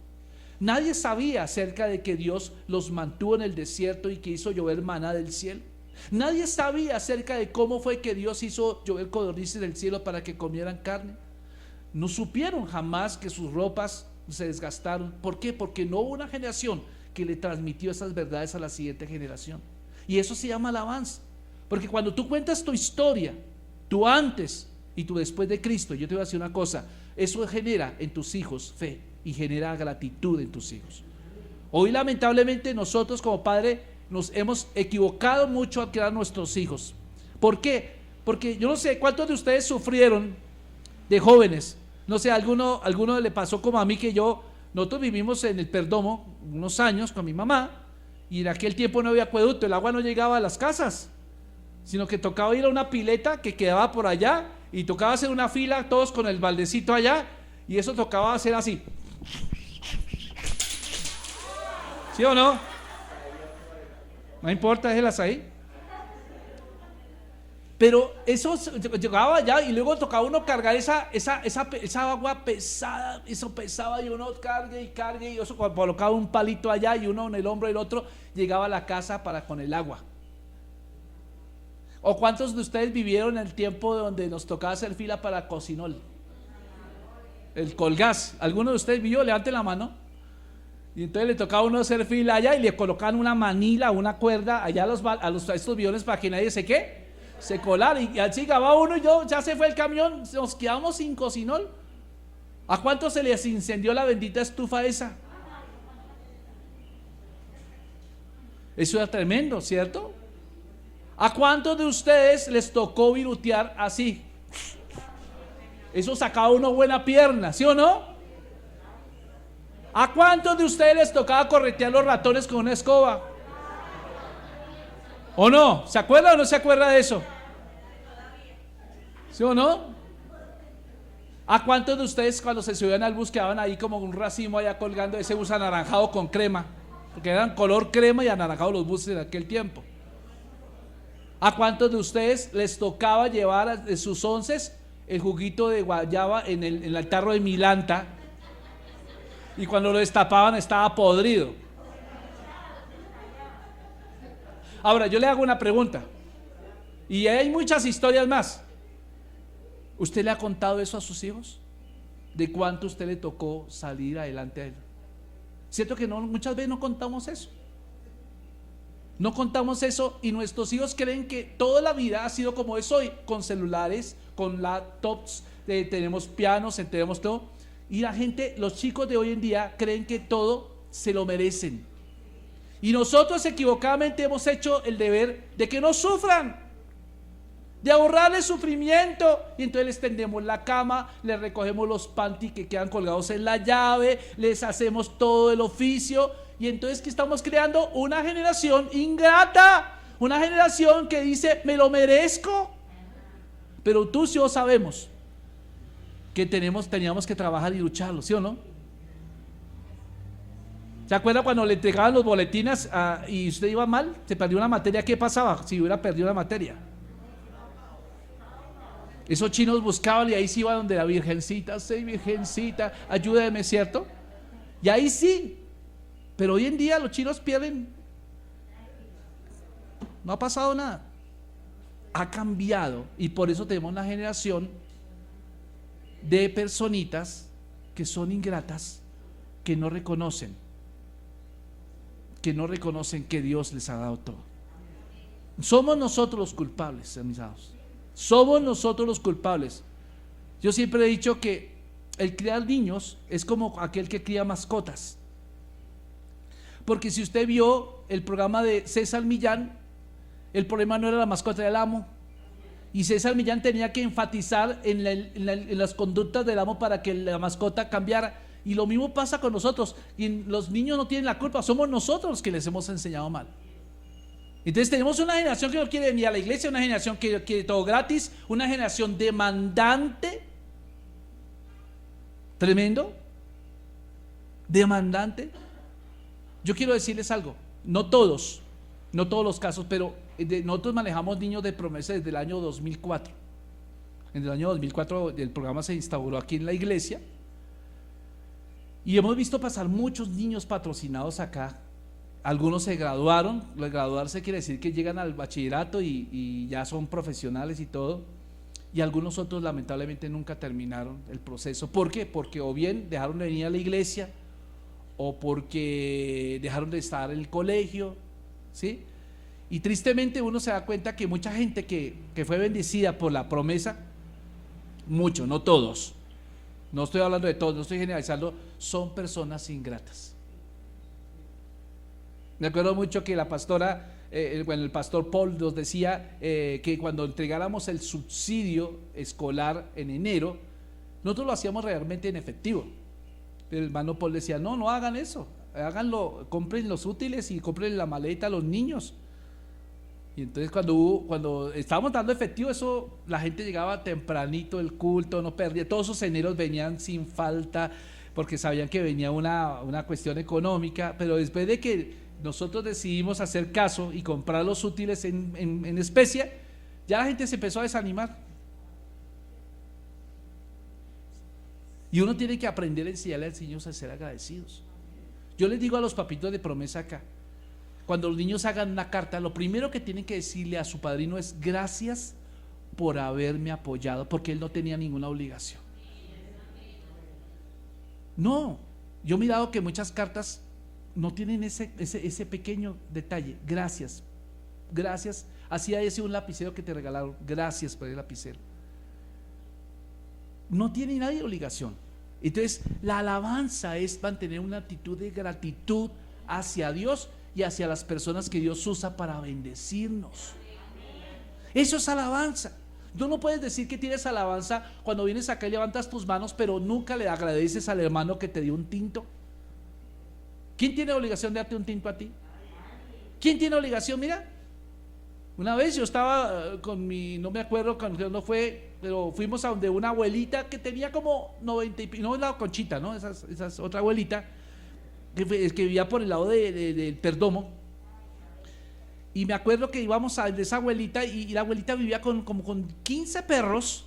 Nadie sabía acerca de que Dios los mantuvo en el desierto y que hizo llover maná del cielo. Nadie sabía acerca de cómo fue que Dios hizo llover codornices del cielo para que comieran carne. No supieron jamás que sus ropas se desgastaron. ¿Por qué? Porque no hubo una generación que le transmitió esas verdades a la siguiente generación. Y eso se llama alabanza. Porque cuando tú cuentas tu historia, tu antes y tu después de Cristo, yo te voy a decir una cosa, eso genera en tus hijos fe y genera gratitud en tus hijos. Hoy lamentablemente nosotros como padres nos hemos equivocado mucho al crear nuestros hijos. ¿Por qué? Porque yo no sé cuántos de ustedes sufrieron de jóvenes. No sé, alguno le pasó como a mí, que yo Nosotros vivimos en el Perdomo unos años con mi mamá y en aquel tiempo no había acueducto, el agua no llegaba a las casas, sino que tocaba ir a una pileta que quedaba por allá y tocaba hacer una fila todos con el baldecito allá y eso tocaba hacer así. ¿Sí o no? No importa, déjelas ahí. Pero eso llegaba allá y luego tocaba uno cargar esa agua pesada, eso pesaba y uno cargue y eso colocaba un palito allá y uno en el hombro y el otro llegaba a la casa con el agua. ¿O cuántos de ustedes vivieron el tiempo donde nos tocaba hacer fila para Cocinol? El Colgas. ¿Alguno de ustedes vivió? Levanten la mano. Y entonces le tocaba a uno hacer fila allá y le colocaban una manila, una cuerda allá a estos bidones para que nadie se colara y así llegaba uno y ya se fue el camión, nos quedamos sin Cocinol. ¿A cuántos se les incendió la bendita estufa esa? Eso era tremendo, ¿cierto? ¿A cuántos de ustedes les tocó virutear así? Eso sacaba uno buena pierna, ¿sí o no? ¿A cuántos de ustedes les tocaba corretear los ratones con una escoba? ¿O no? ¿Se acuerda o no se acuerda de eso? ¿Sí o no? ¿A cuántos de ustedes cuando se subían al bus quedaban ahí como un racimo allá colgando ese bus anaranjado con crema? Porque eran color crema y anaranjado los buses en aquel tiempo. ¿A cuántos de ustedes les tocaba llevar de sus onces el juguito de guayaba en el tarro de Milanta? Y cuando lo destapaban estaba podrido. Ahora, yo le hago una pregunta, y hay muchas historias más. ¿Usted le ha contado eso a sus hijos? ¿De cuánto usted le tocó salir adelante a él? ¿Cierto que no, muchas veces no contamos eso? No contamos eso y nuestros hijos creen que toda la vida ha sido como es hoy, con celulares, con laptops, tenemos pianos, tenemos todo. Y la gente, los chicos de hoy en día creen que todo se lo merecen. Y nosotros equivocadamente hemos hecho el deber de que no sufran, de ahorrarles sufrimiento. Y entonces les tendemos la cama, les recogemos los panty que quedan colgados en la llave, les hacemos todo el oficio. Y entonces que estamos creando una generación ingrata, una generación que dice me lo merezco. Pero tú y yo sabemos que teníamos que trabajar y lucharlo, ¿sí o no? ¿Se acuerda cuando le entregaban los boletines y usted iba mal? ¿Se perdió una materia? ¿Qué pasaba si hubiera perdido una materia? Esos chinos buscaban y ahí sí iba donde la virgencita, sí, virgencita, ayúdeme, ¿cierto? Y ahí sí, pero hoy en día los chinos pierden. No ha pasado nada. Ha cambiado y por eso tenemos una generación de personitas que son ingratas, que no reconocen que Dios les ha dado todo. Somos nosotros los culpables, mis amados. Somos nosotros los culpables. Yo siempre he dicho que el criar niños es como aquel que cría mascotas. Porque si usted vio el programa de César Millán, el problema no era la mascota, era el amo. Y César Millán tenía que enfatizar en las conductas del amo para que la mascota cambiara. Y lo mismo pasa con nosotros. Y los niños no tienen la culpa, somos nosotros los que les hemos enseñado mal. Entonces tenemos una generación que no quiere venir a la iglesia, una generación que quiere todo gratis, una generación demandante. Tremendo. Demandante. Yo quiero decirles algo, no todos los casos, pero nosotros manejamos niños de promesa desde el año 2004. En el año 2004 el programa se instauró aquí en la iglesia. Y hemos visto pasar muchos niños patrocinados acá. Algunos se graduaron. Graduarse quiere decir que llegan al bachillerato y ya son profesionales y todo. Y algunos otros lamentablemente nunca terminaron el proceso. ¿Por qué? Porque o bien dejaron de venir a la iglesia, o porque dejaron de estar en el colegio, ¿sí? Y tristemente uno se da cuenta que mucha gente que fue bendecida por la promesa, muchos, no todos, no estoy hablando de todos, no estoy generalizando, son personas ingratas. Me acuerdo mucho que la pastora, el pastor Paul nos decía que cuando entregáramos el subsidio escolar en enero, nosotros lo hacíamos realmente en efectivo. Pero el hermano Paul decía, no, no hagan eso, háganlo, compren los útiles y compren la maleta a los niños. Y entonces cuando estábamos dando efectivo, eso, la gente llegaba tempranito, el culto, no perdía, todos esos eneros venían sin falta, porque sabían que venía una cuestión económica, pero después de que nosotros decidimos hacer caso y comprar los útiles en especia, ya la gente se empezó a desanimar. Y uno tiene que aprender a enseñarle al Señor a ser agradecidos. Yo les digo a los papitos de promesa acá, cuando los niños hagan una carta, lo primero que tienen que decirle a su padrino es: gracias por haberme apoyado, porque él no tenía ninguna obligación. No, yo he mirado que muchas cartas no tienen ese pequeño detalle. Gracias, gracias. Así haya sido un lapicero que te regalaron, gracias por el lapicero. No tiene nadie obligación. Entonces la alabanza es mantener una actitud de gratitud hacia Dios y hacia las personas que Dios usa para bendecirnos. Eso es alabanza. Tú no puedes decir que tienes alabanza cuando vienes acá y levantas tus manos, pero nunca le agradeces al hermano que te dio un tinto. ¿Quién tiene obligación de darte un tinto a ti? ¿Quién tiene obligación? Mira, una vez yo estaba con no me acuerdo cuando fue, pero fuimos a donde una abuelita que tenía como 90 y no, la Conchita, ¿no? Esa otra abuelita que vivía por el lado del Perdomo. Y me acuerdo que íbamos a de esa abuelita y la abuelita vivía como con 15 perros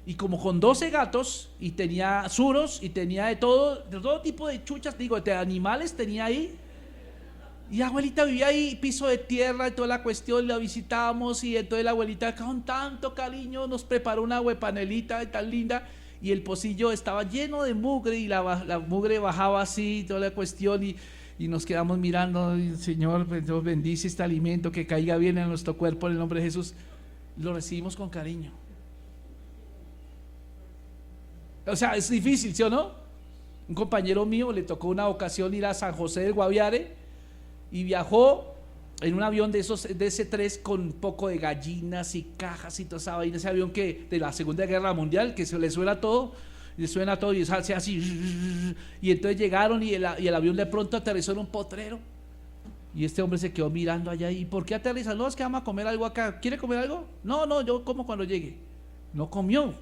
y como con 12 gatos, y tenía suros y tenía de todo tipo de chuchas, digo, de animales tenía ahí. Y la abuelita vivía ahí, piso de tierra y toda la cuestión, la visitábamos, y entonces la abuelita con tanto cariño nos preparó una huepanelita tan linda, y el pocillo estaba lleno de mugre y la mugre bajaba así, toda la cuestión, y nos quedamos mirando. Señor, Dios bendice este alimento, que caiga bien en nuestro cuerpo en el nombre de Jesús. Lo recibimos con cariño. O sea, es difícil, ¿sí o no? Un compañero mío le tocó una ocasión ir a San José del Guaviare y viajó en un avión de ese 3 con un poco de gallinas y cajas y toda esa vaina, ese avión que de la Segunda Guerra Mundial, que se le suena todo y se hace así, y entonces llegaron y el avión de pronto aterrizó en un potrero, y este hombre se quedó mirando allá. ¿Y por qué aterriza? No, es que vamos a comer algo acá. ¿Quiere comer algo? No, yo como cuando llegue. No comió.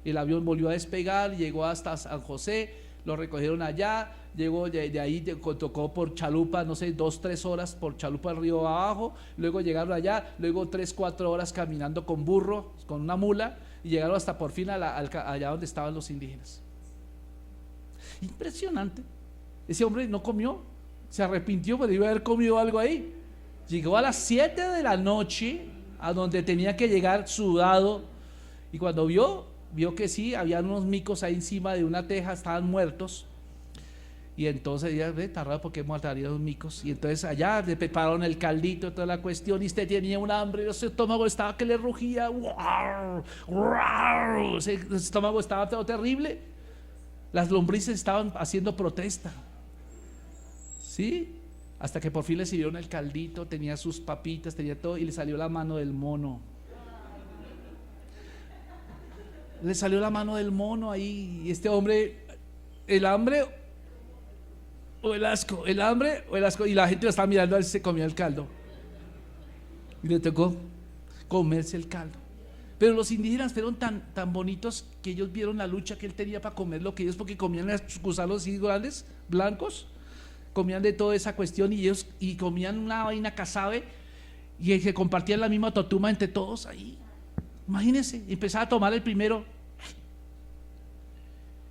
El avión volvió a despegar, llegó hasta San José, lo recogieron allá, llegó de ahí, tocó por chalupa, no sé, 2-3 horas por chalupa al río abajo, luego llegaron allá, luego 3-4 horas caminando con burro, con una mula, y llegaron hasta por fin allá donde estaban los indígenas. Impresionante. Ese hombre no comió, se arrepintió, pero iba a haber comido algo ahí. Llegó a las 7 de la noche a donde tenía que llegar sudado, y cuando vio que sí, había unos micos ahí encima de una teja, estaban muertos. Y entonces ya ve, está raro porque matarían los micos. Y entonces allá le prepararon el caldito, toda la cuestión, y usted tenía un hambre, ese estómago estaba que le rugía, ese estómago estaba todo terrible. Las lombrices estaban haciendo protesta, ¿sí? Hasta que por fin le sirvieron el caldito, tenía sus papitas, tenía todo, y le salió la mano del mono. Le salió la mano del mono ahí, y este hombre, el hambre o el asco, y la gente lo estaba mirando a ver si se comía el caldo, y le tocó comerse el caldo. Pero los indígenas fueron tan bonitos que ellos vieron la lucha que él tenía para comer lo que ellos, porque comían los gusanos así grandes, blancos, comían de toda esa cuestión, y ellos comían una vaina casabe, y se compartían la misma totuma entre todos ahí. Imagínense, empezaba a tomar el primero.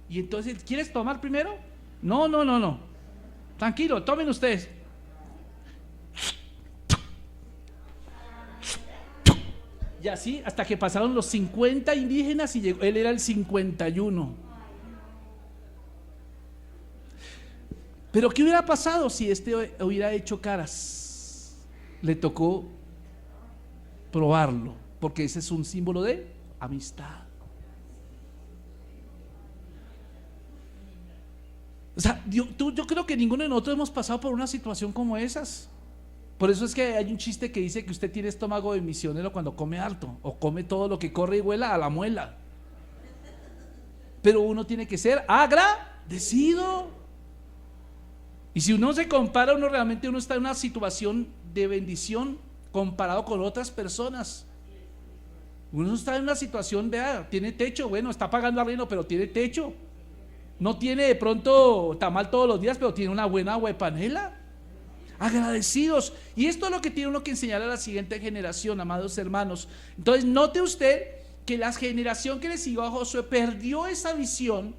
Y entonces, ¿quieres tomar primero? No. Tranquilo, tomen ustedes. Y así hasta que pasaron los 50 indígenas y llegó, él era el 51. Pero ¿qué hubiera pasado si este hubiera hecho caras? Le tocó probarlo, porque ese es un símbolo de amistad. O sea, yo creo que ninguno de nosotros hemos pasado por una situación como esas. Por eso es que hay un chiste que dice que usted tiene estómago de misionero cuando come harto, o come todo lo que corre y vuela a la muela. Pero uno tiene que ser agradecido. agradecido. Y si uno se compara, realmente uno está en una situación de bendición comparado con otras personas. Uno está en una situación, vea, tiene techo, bueno, está pagando arriendo, pero tiene techo. No tiene de pronto tamal todos los días, pero tiene una buena agua de panela. Agradecidos. Y esto es lo que tiene uno que enseñar a la siguiente generación, amados hermanos. Entonces note usted que la generación que le siguió a Josué perdió esa visión,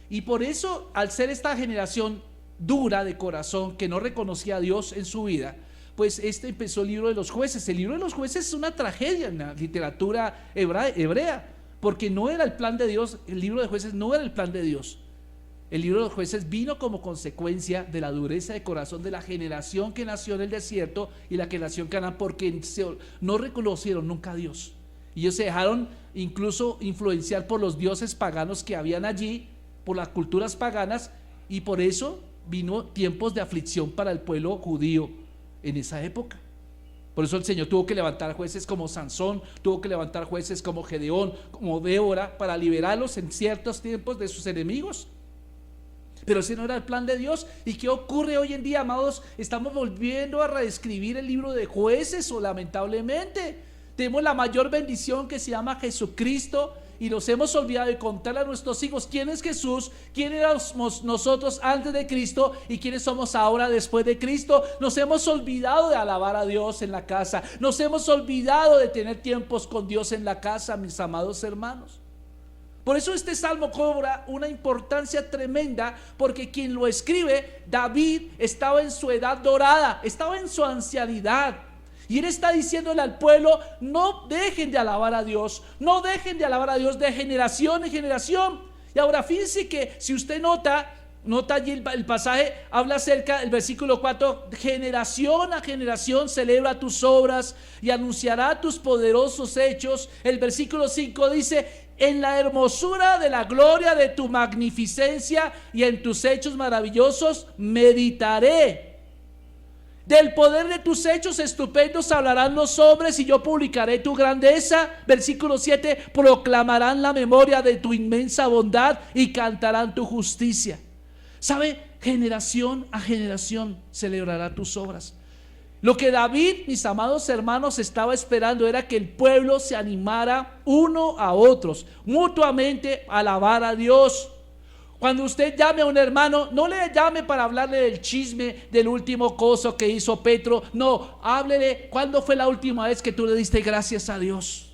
y por eso, al ser esta generación dura de corazón, que no reconocía a Dios en su vida, pues empezó el libro de los jueces. El libro de los jueces es una tragedia en la literatura hebrea, porque no era el plan de Dios. El libro de jueces no era el plan de Dios. El libro de los jueces vino como consecuencia de la dureza de corazón de la generación que nació en el desierto y la que nació en Canaán, porque no reconocieron nunca a Dios. Y ellos se dejaron incluso influenciar por los dioses paganos que habían allí, por las culturas paganas, y por eso vino tiempos de aflicción para el pueblo judío en esa época. Por eso el Señor tuvo que levantar jueces como Sansón, tuvo que levantar jueces como Gedeón, como Débora, para liberarlos en ciertos tiempos de sus enemigos. Pero ese no era el plan de Dios. ¿Y qué ocurre hoy en día, amados? Estamos volviendo a reescribir el libro de jueces, o lamentablemente tenemos la mayor bendición que se llama Jesucristo, y nos hemos olvidado de contarle a nuestros hijos quién es Jesús, quién éramos nosotros antes de Cristo y quiénes somos ahora después de Cristo. Nos hemos olvidado de alabar a Dios en la casa, nos hemos olvidado de tener tiempos con Dios en la casa, mis amados hermanos. Por eso este salmo cobra una importancia tremenda, porque quien lo escribe, David, estaba en su edad dorada, estaba en su ancianidad, y él está diciéndole al pueblo: no dejen de alabar a Dios, no dejen de alabar a Dios de generación en generación. Y ahora fíjense que si usted nota allí el pasaje, habla acerca del versículo 4: generación a generación celebra tus obras y anunciará tus poderosos hechos. El versículo 5 dice: en la hermosura de la gloria de tu magnificencia y en tus hechos maravillosos meditaré. Del poder de tus hechos estupendos hablarán los hombres, y yo publicaré tu grandeza. Versículo 7: proclamarán la memoria de tu inmensa bondad y cantarán tu justicia. ¿Sabe? Generación a generación celebrará tus obras. Lo que David, mis amados hermanos, estaba esperando era que el pueblo se animara uno a otros, mutuamente, a alabar a Dios. Cuando usted llame a un hermano, no le llame para hablarle del chisme del último coso que hizo Petro. No, háblele: ¿cuándo fue la última vez que tú le diste gracias a Dios?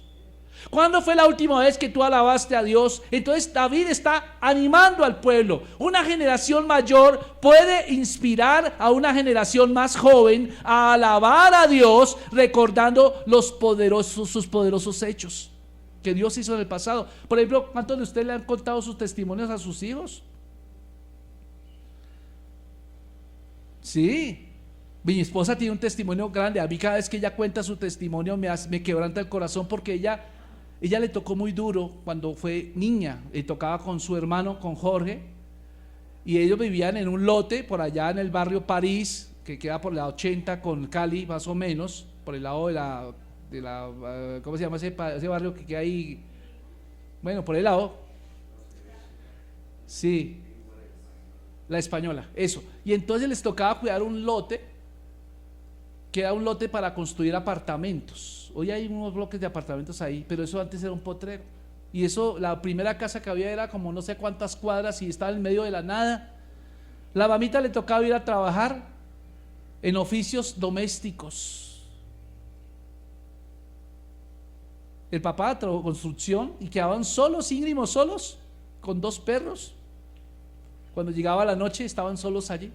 ¿Cuándo fue la última vez que tú alabaste a Dios? Entonces David está animando al pueblo. Una generación mayor puede inspirar a una generación más joven a alabar a Dios, recordando sus poderosos hechos que Dios hizo en el pasado. Por ejemplo, ¿cuántos de ustedes le han contado sus testimonios a sus hijos? Sí. Mi esposa tiene un testimonio grande. A mí cada vez que ella cuenta su testimonio me quebranta el corazón, porque ella le tocó muy duro cuando fue niña. Le tocaba con su hermano, con Jorge, y ellos vivían en un lote por allá en el barrio París, que queda por la 80 con Cali, más o menos, por el lado de la ¿cómo se llama ese barrio que queda ahí? Bueno, por el lado, sí, la Española, eso. Y entonces les tocaba cuidar un lote, que era un lote para construir apartamentos. Hoy hay unos bloques de apartamentos ahí, pero eso antes era un potrero. Y eso, la primera casa que había era como no sé cuántas cuadras, y estaba en medio de la nada. La mamita le tocaba ir a trabajar en oficios domésticos. El papá trabajó construcción, y quedaban solos, íngrimos solos, con 2 perros. Cuando llegaba la noche estaban solos allí.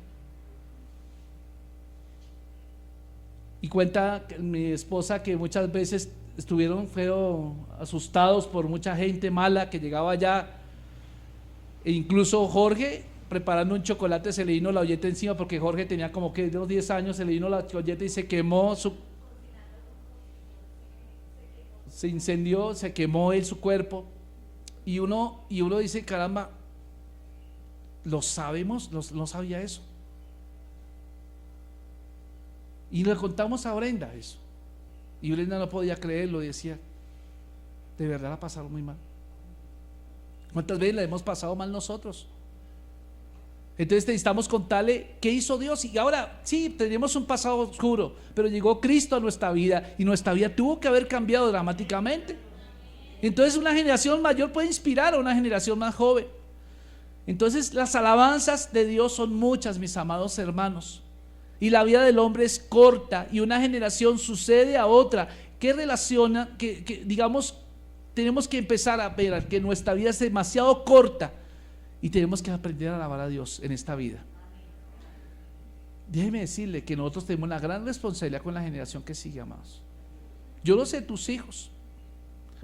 Y cuenta mi esposa que muchas veces fueron asustados por mucha gente mala que llegaba allá, e incluso Jorge, preparando un chocolate, se le vino la olleta encima, porque Jorge tenía como que unos 10 años, se le vino la olleta y se quemó se incendió, se quemó su cuerpo, y uno dice: caramba, lo sabemos, no sabía eso. Y le contamos a Brenda eso, y Brenda no podía creerlo, y decía: de verdad la pasaron muy mal. ¿Cuántas veces la hemos pasado mal nosotros? Entonces necesitamos contarle qué hizo Dios. Y ahora sí, tenemos un pasado oscuro, pero llegó Cristo a nuestra vida y nuestra vida tuvo que haber cambiado dramáticamente. Entonces una generación mayor puede inspirar a una generación más joven. Entonces las alabanzas de Dios son muchas, mis amados hermanos. Y la vida del hombre es corta y una generación sucede a otra. ¿Qué relaciona? Que digamos, tenemos que empezar a ver que nuestra vida es demasiado corta. Y tenemos que aprender a alabar a Dios en esta vida. Déjeme decirle que nosotros tenemos una gran responsabilidad con la generación que sigue, amados. Yo no sé tus hijos,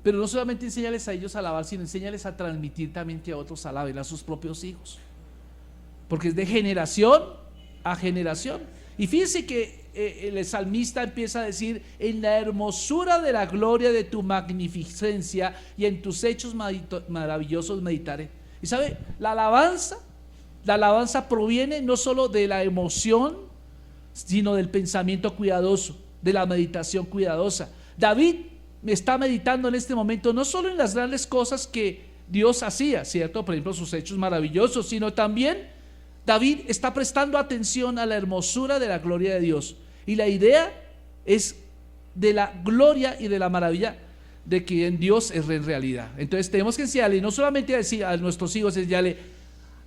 pero no solamente enséñales a ellos a alabar, sino enséñales a transmitir también que a otros alaben, a sus propios hijos. Porque es de generación a generación. Y fíjense que el salmista empieza a decir: en la hermosura de la gloria de tu magnificencia y en tus hechos maravillosos meditaré. Y sabe, la alabanza proviene no solo de la emoción, sino del pensamiento cuidadoso, de la meditación cuidadosa. David está meditando en este momento no solo en las grandes cosas que Dios hacía, ¿cierto? Por ejemplo, sus hechos maravillosos, sino también David está prestando atención a la hermosura de la gloria de Dios. Y la idea es de la gloria y de la maravilla de que en Dios es en realidad. Entonces tenemos que enseñarle, y no solamente a decir a nuestros hijos, enseñarle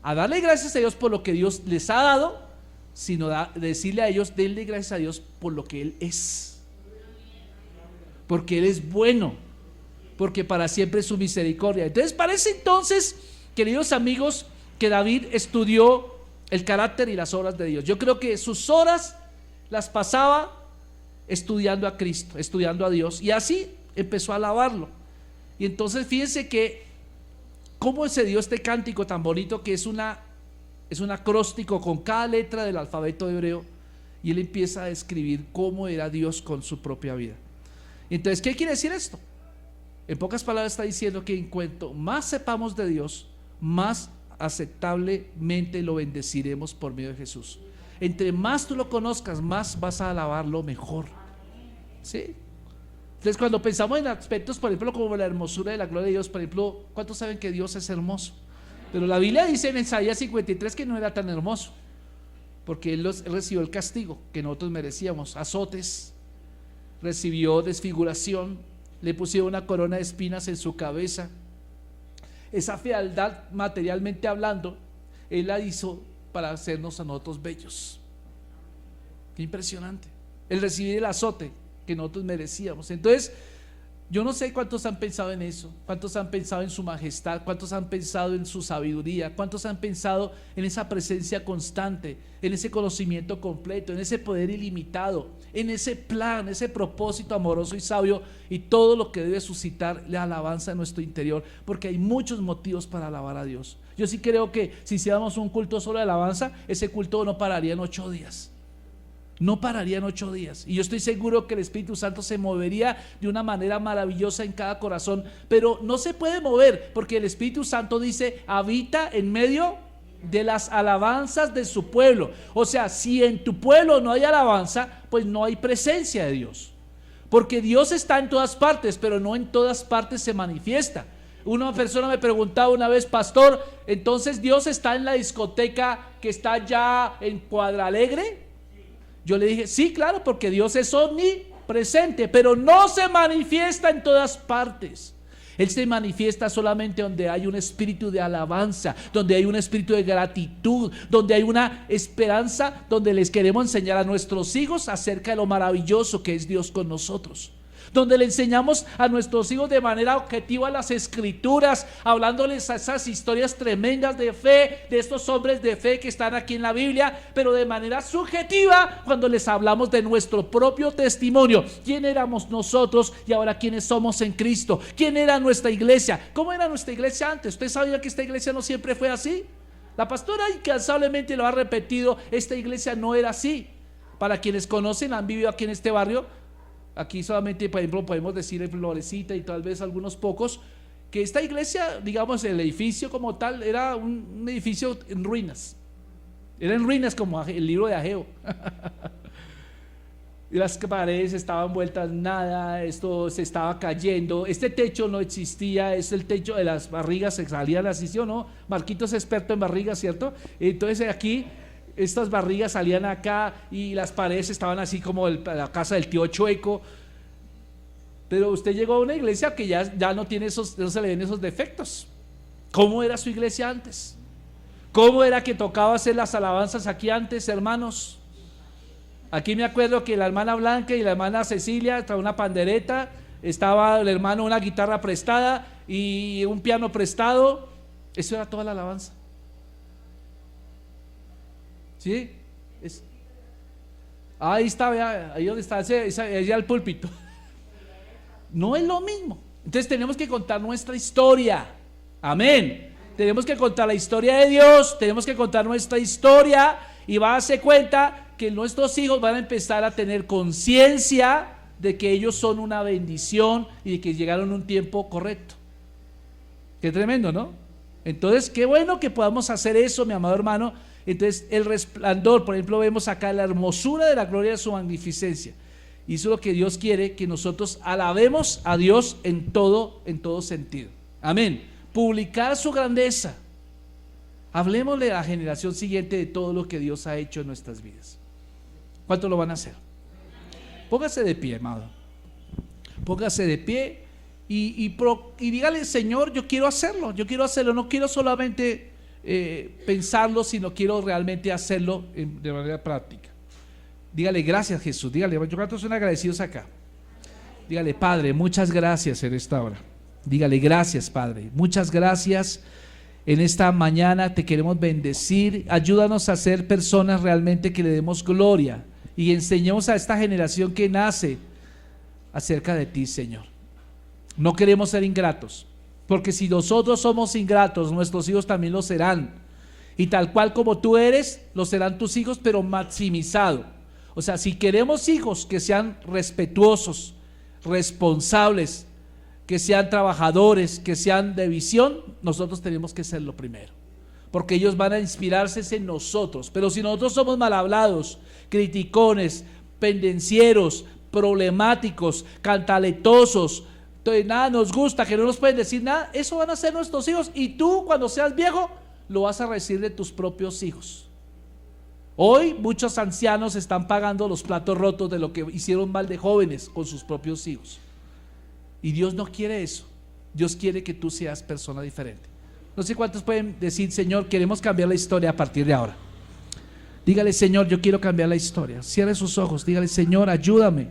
a darle gracias a Dios por lo que Dios les ha dado, sino decirle a ellos: denle gracias a Dios por lo que Él es, porque Él es bueno, porque para siempre es su misericordia. Entonces parece entonces, queridos amigos, que David estudió el carácter y las obras de Dios. Yo creo que sus horas las pasaba estudiando a Cristo, estudiando a Dios, y así empezó a alabarlo. Y entonces fíjense que cómo se dio este cántico tan bonito, que es un acróstico con cada letra del alfabeto hebreo, y él empieza a describir cómo era Dios con su propia vida. Entonces, ¿qué quiere decir esto? En pocas palabras está diciendo que en cuanto más sepamos de Dios, más aceptablemente lo bendeciremos por medio de Jesús. Entre más tú lo conozcas, más vas a alabarlo mejor, ¿sí? Entonces, cuando pensamos en aspectos, por ejemplo, como la hermosura de la gloria de Dios, por ejemplo, ¿cuántos saben que Dios es hermoso? Pero la Biblia dice en Isaías 53 que no era tan hermoso, porque él recibió el castigo que nosotros merecíamos, azotes, recibió desfiguración, le pusieron una corona de espinas en su cabeza. Esa fealdad, materialmente hablando, Él la hizo para hacernos a nosotros bellos. Qué impresionante el recibir el azote que nosotros merecíamos. Entonces, yo no sé cuántos han pensado en eso, cuántos han pensado en su majestad, cuántos han pensado en su sabiduría, cuántos han pensado en esa presencia constante, en ese conocimiento completo, en ese poder ilimitado, en ese plan, ese propósito amoroso y sabio, y todo lo que debe suscitar la alabanza en nuestro interior, porque hay muchos motivos para alabar a Dios. Yo sí creo que si hiciéramos un culto solo de alabanza, ese culto no pararía en 8 días. No pararía en 8 días, y yo estoy seguro que el Espíritu Santo se movería de una manera maravillosa en cada corazón, pero no se puede mover porque el Espíritu Santo dice: habita en medio de las alabanzas de su pueblo. O sea, si en tu pueblo no hay alabanza, pues no hay presencia de Dios, porque Dios está en todas partes, pero no en todas partes se manifiesta. Una persona me preguntaba una vez: pastor, entonces Dios está en la discoteca que está allá en Cuadralegre. Yo le dije: sí, claro, porque Dios es omnipresente, pero no se manifiesta en todas partes. Él se manifiesta solamente donde hay un espíritu de alabanza, donde hay un espíritu de gratitud, donde hay una esperanza, donde les queremos enseñar a nuestros hijos acerca de lo maravilloso que es Dios con nosotros, donde le enseñamos a nuestros hijos de manera objetiva las escrituras, hablándoles a esas historias tremendas de fe, de estos hombres de fe que están aquí en la Biblia, pero de manera subjetiva, cuando les hablamos de nuestro propio testimonio. ¿Quién éramos nosotros y ahora quiénes somos en Cristo? ¿Quién era nuestra iglesia? ¿Cómo era nuestra iglesia antes? ¿Usted sabía que esta iglesia no siempre fue así? La pastora incansablemente lo ha repetido: esta iglesia no era así. Para quienes conocen, han vivido aquí en este barrio, aquí solamente, por ejemplo, podemos decir en Florecita y tal vez algunos pocos, que esta iglesia, digamos, el edificio como tal, era un edificio en ruinas. Era en ruinas como el libro de Ageo. y las paredes estaban vueltas nada, esto se estaba cayendo, este techo no existía, es el techo de las barrigas, se salían así, ¿sí o no? Marquitos es experto en barrigas, ¿cierto? Entonces aquí estas barrigas salían acá y las paredes estaban así como la casa del tío Chueco. Pero usted llegó a una iglesia que ya no tiene no se le ven esos defectos. ¿Cómo era su iglesia antes? ¿Cómo era que tocaba hacer las alabanzas aquí antes, hermanos? Aquí me acuerdo que la hermana Blanca y la hermana Cecilia estaba una pandereta, estaba el hermano una guitarra prestada y un piano prestado. Eso era toda la alabanza. ¿Sí? Ahí está, ahí donde está, allá el púlpito. No es lo mismo. Entonces tenemos que contar nuestra historia. Amén. Tenemos que contar la historia de Dios, tenemos que contar nuestra historia y va a darse cuenta que nuestros hijos van a empezar a tener conciencia de que ellos son una bendición y de que llegaron a un tiempo correcto. Qué tremendo, ¿no? Entonces, qué bueno que podamos hacer eso, mi amado hermano. Entonces, el resplandor, por ejemplo, vemos acá la hermosura de la gloria de su magnificencia. Y eso es lo que Dios quiere, que nosotros alabemos a Dios en todo sentido. Amén. Publicar su grandeza. Hablemosle a la generación siguiente de todo lo que Dios ha hecho en nuestras vidas. ¿Cuántos lo van a hacer? Póngase de pie, amado. Póngase de pie y dígale: Señor, yo quiero hacerlo, no quiero solamente pensarlo, sino quiero realmente hacerlo de manera práctica. Dígale: gracias, Jesús. Dígale: yo cuántos son agradecidos acá. Dígale: Padre, muchas gracias en esta hora. Dígale: gracias, Padre, muchas gracias. En esta mañana te queremos bendecir. Ayúdanos a ser personas realmente que le demos gloria y enseñemos a esta generación que nace acerca de ti, Señor. No queremos ser ingratos, porque si nosotros somos ingratos, nuestros hijos también lo serán. Y tal cual como tú eres, lo serán tus hijos, pero maximizado. O sea, si queremos hijos que sean respetuosos, responsables, que sean trabajadores, que sean de visión, nosotros tenemos que ser lo primero, porque ellos van a inspirarse en nosotros. Pero si nosotros somos mal hablados, criticones, pendencieros, problemáticos, cantaletosos, entonces nada nos gusta, que no nos pueden decir nada, eso van a ser nuestros hijos, y tú cuando seas viejo lo vas a recibir de tus propios hijos. Hoy muchos ancianos están pagando los platos rotos de lo que hicieron mal de jóvenes con sus propios hijos. Y Dios no quiere eso. Dios quiere que tú seas persona diferente. No sé cuántos pueden decir: Señor, queremos cambiar la historia a partir de ahora. Dígale: Señor, yo quiero cambiar la historia. Cierre sus ojos, dígale: Señor, ayúdame